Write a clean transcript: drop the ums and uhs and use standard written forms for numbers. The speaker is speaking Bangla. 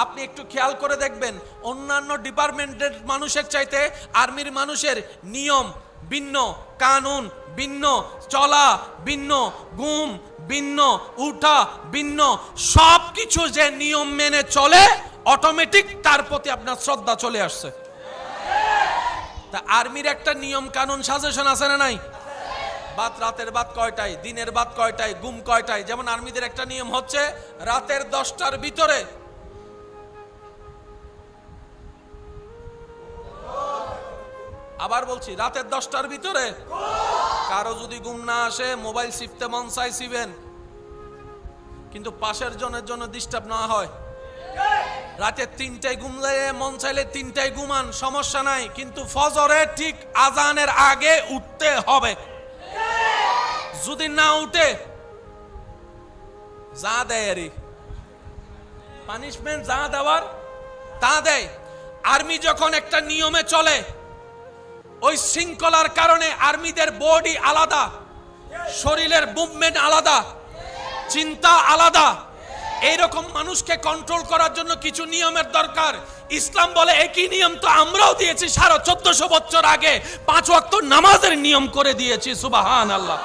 আপনি একটু খেয়াল করে দেখবেন অন্যান্য ডিপার্টমেন্টের মানুষের চাইতে আর্মির মানুষের নিয়ম ভিন্ন, কানুন ভিন্ন, চলা ভিন্ন, ঘুম ভিন্ন, উঠা ভিন্ন, সবকিছু যে নিয়ম মেনে চলে অটোমেটিক তার প্রতি আপনার শ্রদ্ধা চলে আসছে। তা আর্মির একটা নিয়ম কানুন সাজেশন আছে না নাই? রাতের বাদ কয়টায়, দিনের বাদ কয়টায়, ঘুম কয়টায়। যেমন আর্মিদের একটা নিয়ম হচ্ছে রাতের 10টার ভিতরে আবার বলছি রাতের 10টার ভিতরে কারো যদি ঘুম না আসে মোবাইল চিপতে মন চাই চিবেন, কিন্তু পাশের জনের জন্য ডিস্টার্ব না হয়। রাতে 3টায় ঘুমলে মন চাইলে 3টায় ঘুমান, সমস্যা নাই, কিন্তু ফজরে ঠিক আজানের আগে উঠতে হবে। যদি না উঠে যা দেয় আরে পানিশমেন্ট যা দেওয়ার তা দেয়। আর্মি যখন একটা নিয়মে চলে, ওই শৃঙ্খলার কারণে আর্মিদের বডি আলাদা, শরীরের মুভমেন্ট আলাদা, চিন্তা আলাদা। এইরকম মানুষকে কন্ট্রোল করার জন্য কিছু নিয়মের দরকার। ইসলাম বলে একই নিয়ম তো আমরাও দিয়েছি 1450 বছর আগে, 5 ওয়াক্ত নামাজের নিয়ম করে দিয়েছি। সুবহানাল্লাহ।